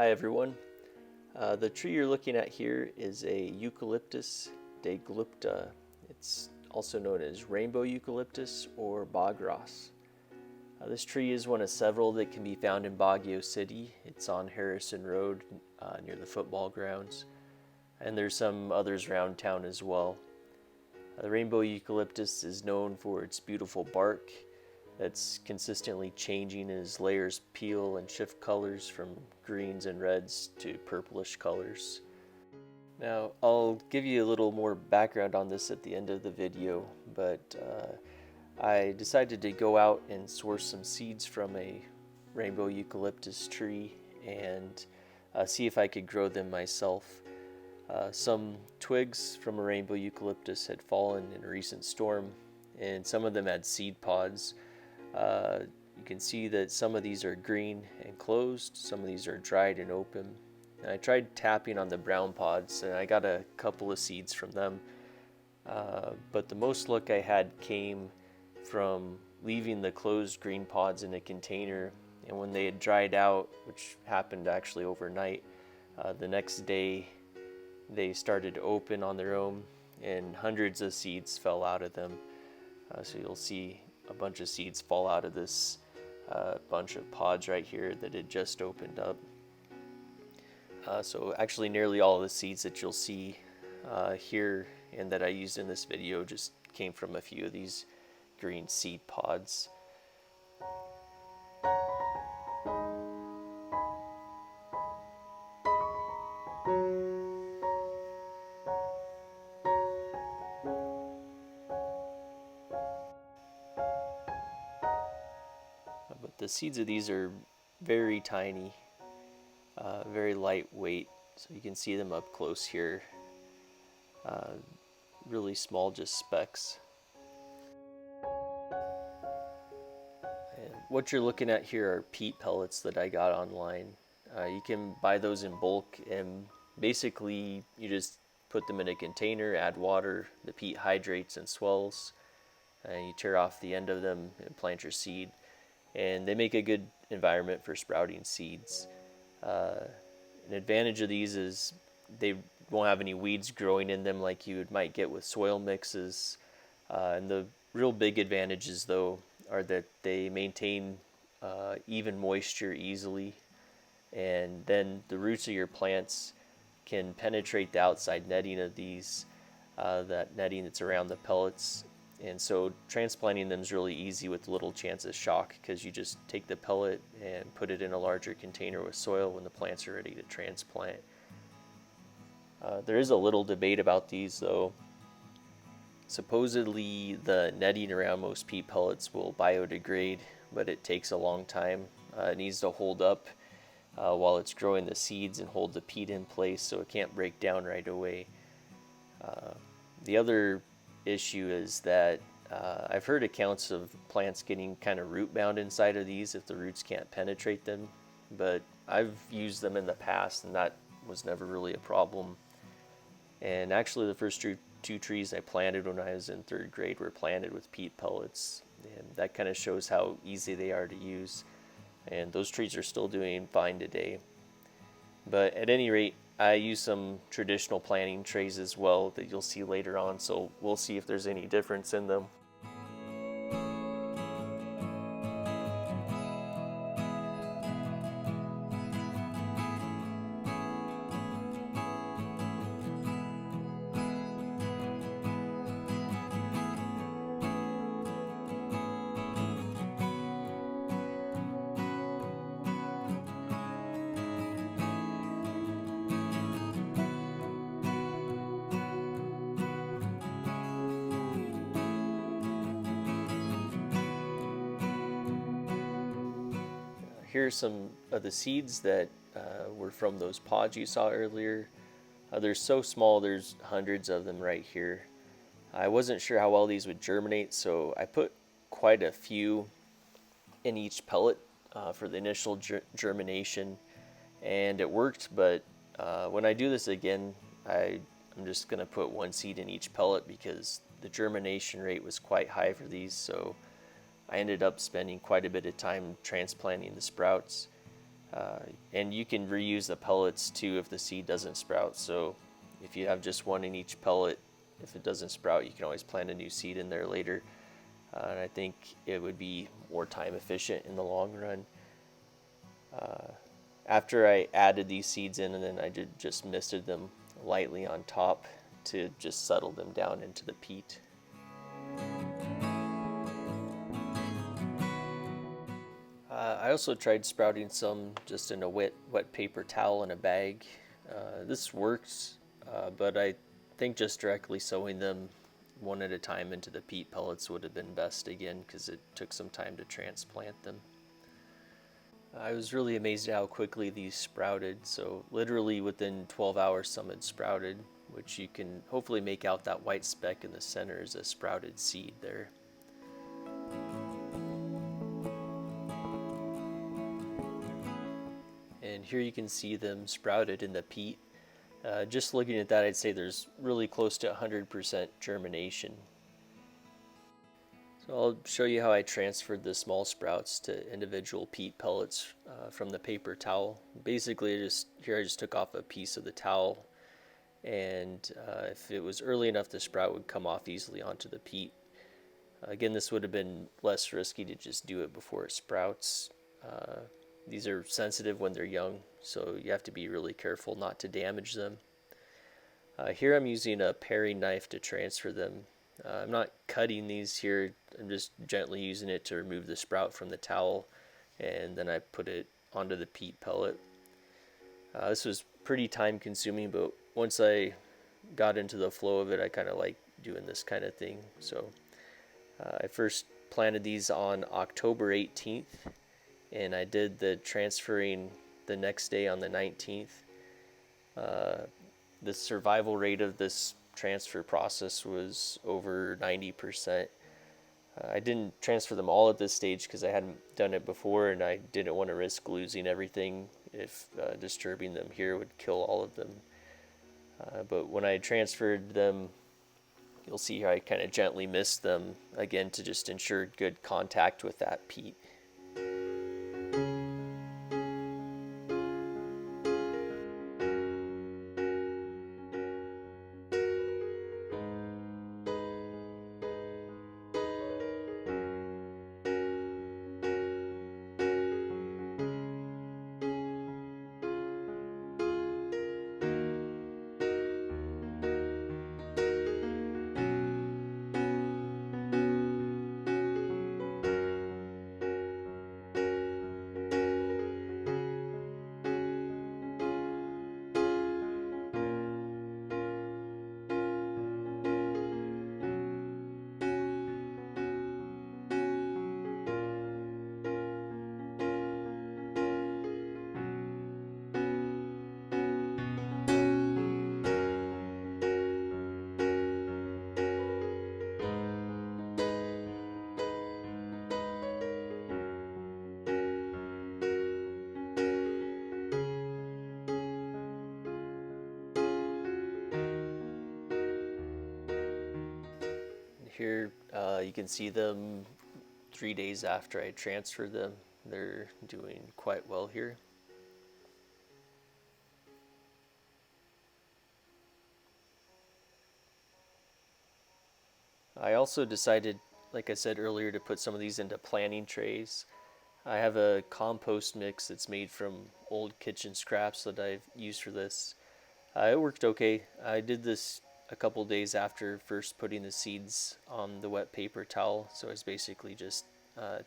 Hi everyone. The tree you're looking at here is a Eucalyptus Deglupta. It's also known as Rainbow Eucalyptus or Bagras. This tree is one of several that can be found in Baguio City. It's on Harrison Road near the football grounds, and there's some others around town as well. The Rainbow Eucalyptus is known for its beautiful bark that's consistently changing as layers peel and shift colors from greens and reds to purplish colors. Now, I'll give you a little more background on this at the end of the video, but I decided to go out and source some seeds from a rainbow eucalyptus tree and see if I could grow them myself. Some twigs from a rainbow eucalyptus had fallen in a recent storm, and some of them had seed pods. You can see that some of these are green and closed, some of these are dried and open. And I tried tapping on the brown pods and I got a couple of seeds from them. But the most luck I had came from leaving the closed green pods in a container, and when they had dried out, which happened actually overnight, the next day they started to open on their own and hundreds of seeds fell out of them. So you'll see a bunch of seeds fall out of this bunch of pods right here that had just opened up. So actually nearly all of the seeds that you'll see here and that I used in this video just came from a few of these green seed pods. But the seeds of these are very tiny, very lightweight, so you can see them up close here. Really small, just specks. And what you're looking at here are peat pellets that I got online. You can buy those in bulk, and basically you just put them in a container, add water, the peat hydrates and swells, and you tear off the end of them and plant your seed. And they make a good environment for sprouting seeds. An advantage of these is they won't have any weeds growing in them like you might get with soil mixes. And the real big advantages, though, are that they maintain even moisture easily, and then the roots of your plants can penetrate the outside netting of these, that netting that's around the pellets. And so transplanting them is really easy with little chance of shock, because you just take the pellet and put it in a larger container with soil when the plants are ready to transplant. There is a little debate about these, though. Supposedly the netting around most peat pellets will biodegrade, but it takes a long time. It needs to hold up while it's growing the seeds and hold the peat in place so it can't break down right away. The other issue is that I've heard accounts of plants getting kind of root bound inside of these if the roots can't penetrate them, but I've used them in the past and that was never really a problem. And actually the first two trees I planted when I was in 3rd grade were planted with peat pellets, and that kind of shows how easy they are to use, and those trees are still doing fine today. But at any rate, I use some traditional planting trays as well that you'll see later on, so we'll see if there's any difference in them. Here's some of the seeds that were from those pods you saw earlier. They're so small, there's hundreds of them right here. I wasn't sure how well these would germinate, so I put quite a few in each pellet for the initial germination, and it worked. But when I do this again, I'm just going to put one seed in each pellet because the germination rate was quite high for these, so I ended up spending quite a bit of time transplanting the sprouts. And you can reuse the pellets too if the seed doesn't sprout. So if you have just one in each pellet, if it doesn't sprout, you can always plant a new seed in there later. And I think it would be more time efficient in the long run. After I added these seeds in, and then I just misted them lightly on top to just settle them down into the peat. I also tried sprouting some just in a wet paper towel in a bag. This works, but I think just directly sowing them one at a time into the peat pellets would have been best again, because it took some time to transplant them. I was really amazed at how quickly these sprouted. So literally within 12 hours some had sprouted, which you can hopefully make out that white speck in the center is a sprouted seed there. And here you can see them sprouted in the peat. Just looking at that, I'd say there's really close to 100% germination. So I'll show you how I transferred the small sprouts to individual peat pellets from the paper towel. Basically, I just took off a piece of the towel, and if it was early enough, the sprout would come off easily onto the peat. Again, this would have been less risky to just do it before it sprouts. These are sensitive when they're young, so you have to be really careful not to damage them. Here I'm using a paring knife to transfer them. I'm not cutting these here, I'm just gently using it to remove the sprout from the towel, and then I put it onto the peat pellet. This was pretty time consuming, but once I got into the flow of it, I kind of like doing this kind of thing. So I first planted these on October 18th, and I did the transferring the next day on the 19th. The survival rate of this transfer process was over 90%. I didn't transfer them all at this stage because I hadn't done it before, and I didn't want to risk losing everything if disturbing them here would kill all of them. But when I transferred them, you'll see how I kind of gently missed them again to just ensure good contact with that peat. Here you can see them 3 days after I transferred them. They're doing quite well here. I also decided, like I said earlier, to put some of these into planting trays. I have a compost mix that's made from old kitchen scraps that I've used for this. It worked okay. I did this a couple days after first putting the seeds on the wet paper towel, so I was basically just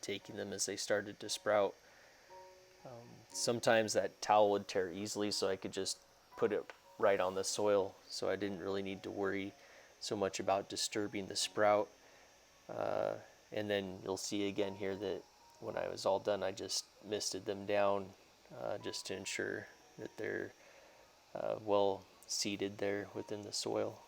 taking them as they started to sprout. Sometimes that towel would tear easily, so I could just put it right on the soil, so I didn't really need to worry so much about disturbing the sprout. And then you'll see again here that when I was all done, I just misted them down just to ensure that they're well seated there within the soil.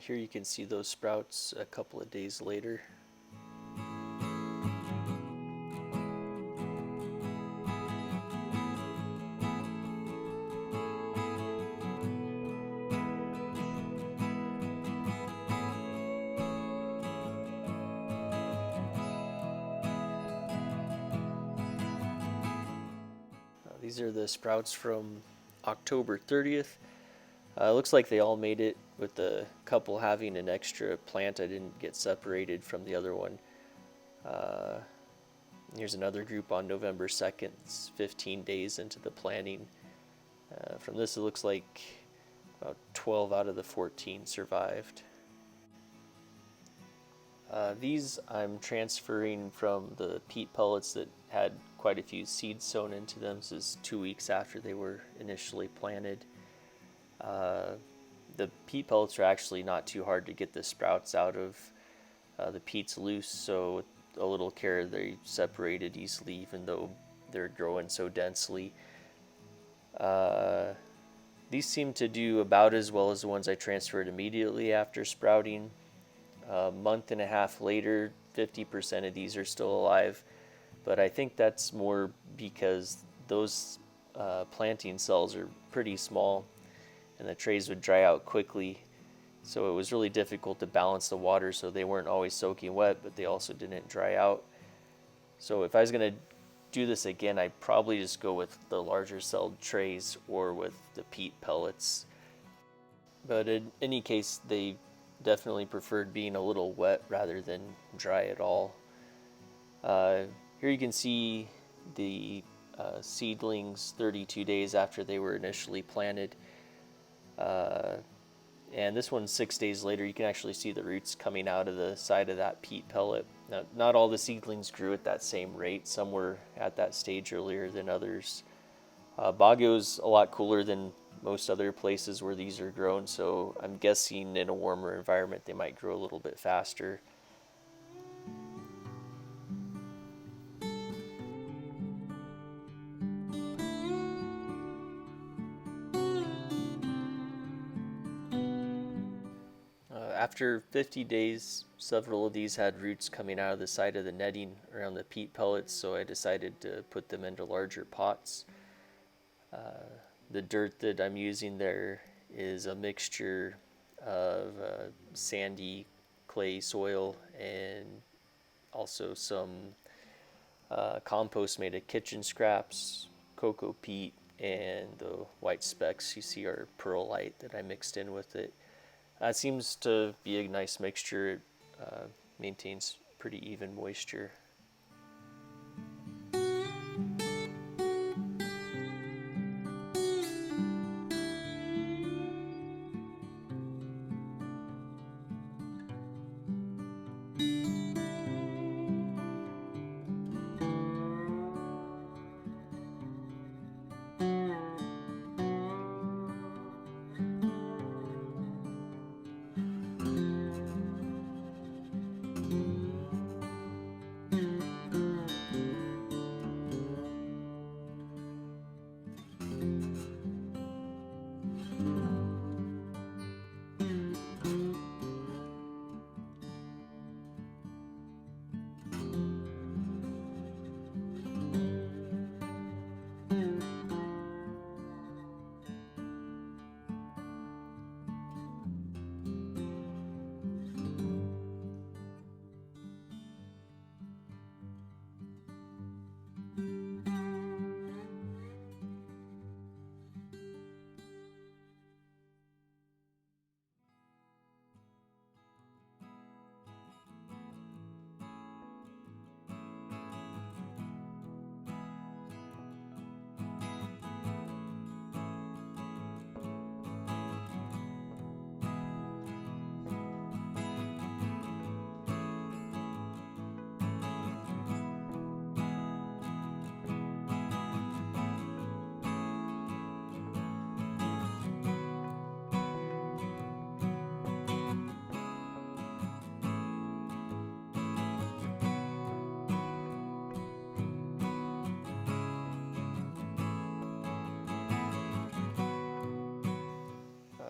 here you can see those sprouts a couple of days later. These are the sprouts from October 30th. It looks like they all made it, with the couple having an extra plant. I didn't get separated from the other one. Here's another group on November 2nd. It's 15 days into the planting. From this, it looks like about 12 out of the 14 survived. These I'm transferring from the peat pellets that had quite a few seeds sown into them. This is 2 weeks after they were initially planted. The peat pellets are actually not too hard to get the sprouts out of. The peat's loose, so with a little care they separated easily, even though they're growing so densely. These seem to do about as well as the ones I transferred immediately after sprouting. A month and a half later, 50% of these are still alive, but I think that's more because those planting cells are pretty small and the trays would dry out quickly, so it was really difficult to balance the water, so they weren't always soaking wet, but they also didn't dry out. So if I was going to do this again, I'd probably just go with the larger celled trays or with the peat pellets. But in any case, they definitely preferred being a little wet rather than dry at all. Here you can see the seedlings 32 days after they were initially planted. And this one's 6 days later. You can actually see the roots coming out of the side of that peat pellet. Now, not all the seedlings grew at that same rate. Some were at that stage earlier than others. Baguio's a lot cooler than most other places where these are grown, so I'm guessing in a warmer environment they might grow a little bit faster. After 50 days, several of these had roots coming out of the side of the netting around the peat pellets, so I decided to put them into larger pots. The dirt that I'm using there is a mixture of sandy clay soil and also some compost made of kitchen scraps, cocoa peat, and the white specks you see are perlite that I mixed in with it. It seems to be a nice mixture. It maintains pretty even moisture.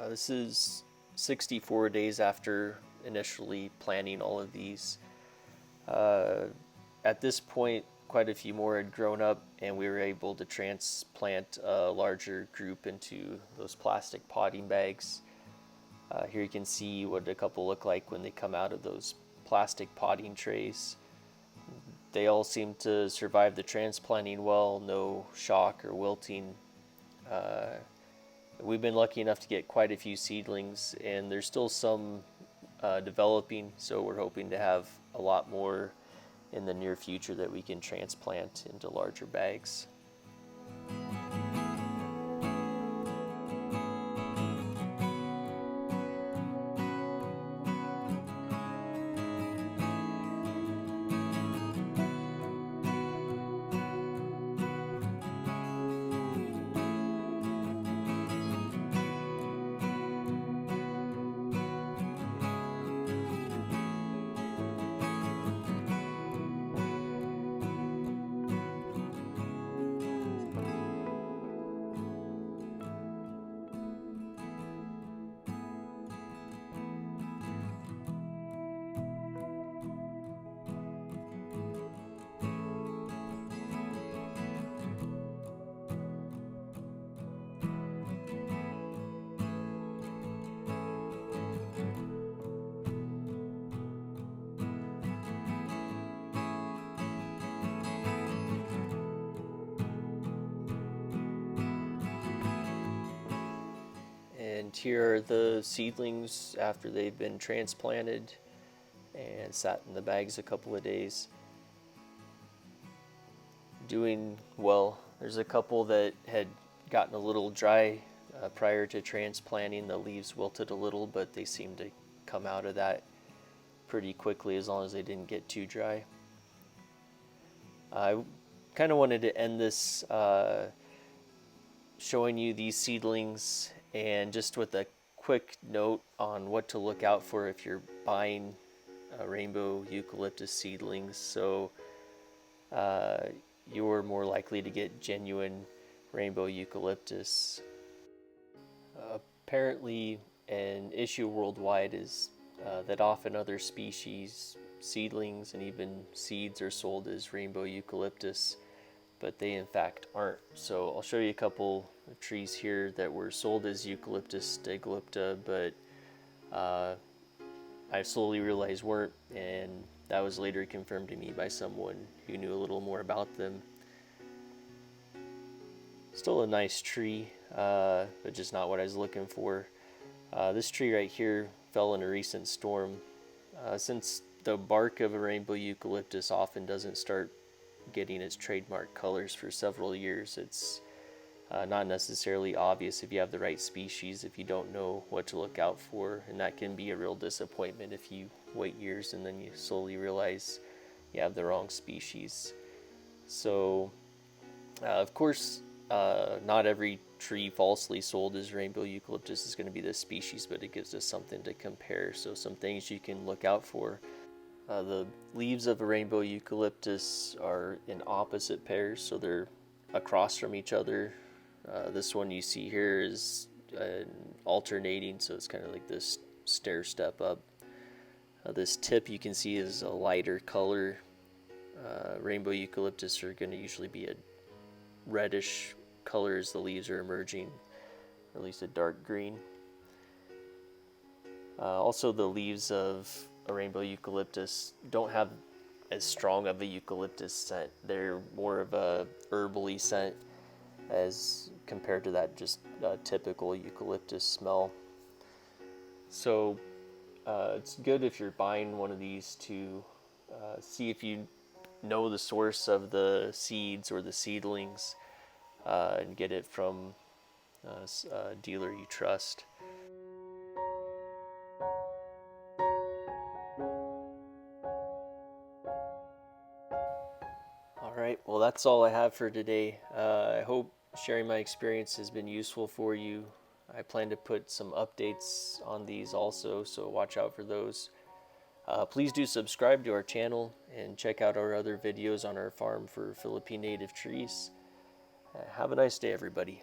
This is 64 days after initially planting all of these. At this point, quite a few more had grown up, and we were able to transplant a larger group into those plastic potting bags. Here you can see what a couple look like when they come out of those plastic potting trays. They all seem to survive the transplanting well, no shock or wilting. We've been lucky enough to get quite a few seedlings, and there's still some developing, so we're hoping to have a lot more in the near future that we can transplant into larger bags. And here are the seedlings after they've been transplanted and sat in the bags a couple of days. Doing well. There's a couple that had gotten a little dry prior to transplanting. The leaves wilted a little, but they seemed to come out of that pretty quickly as long as they didn't get too dry. I kind of wanted to end this showing you these seedlings, and just with a quick note on what to look out for if you're buying rainbow eucalyptus seedlings. So you're more likely to get genuine rainbow eucalyptus. Apparently an issue worldwide is that often other species, seedlings, and even seeds are sold as rainbow eucalyptus, but they in fact aren't. So I'll show you a couple of trees here that were sold as Eucalyptus Deglupta, but I slowly realized weren't, and that was later confirmed to me by someone who knew a little more about them. Still a nice tree, but just not what I was looking for. This tree right here fell in a recent storm. Since the bark of a rainbow eucalyptus often doesn't start getting its trademark colors for several years, it's not necessarily obvious if you have the right species if you don't know what to look out for, and that can be a real disappointment if you wait years and then you slowly realize you have the wrong species. So of course not every tree falsely sold as rainbow eucalyptus is going to be this species, but it gives us something to compare. So some things you can look out for. The leaves of a rainbow eucalyptus are in opposite pairs, so they're across from each other. This one you see here is alternating, so it's kind of like this stair step up. This tip you can see is a lighter color. Rainbow eucalyptus are going to usually be a reddish color as the leaves are emerging, or at least a dark green. Also, the leaves of a rainbow eucalyptus don't have as strong of a eucalyptus scent. They're more of a herbally scent as compared to that just typical eucalyptus smell. So it's good if you're buying one of these to see if you know the source of the seeds or the seedlings, and get it from a dealer you trust. Alright, well that's all I have for today. I hope sharing my experience has been useful for you. I plan to put some updates on these also, so watch out for those. Please do subscribe to our channel and check out our other videos on our farm for Philippine native trees. Have a nice day, everybody.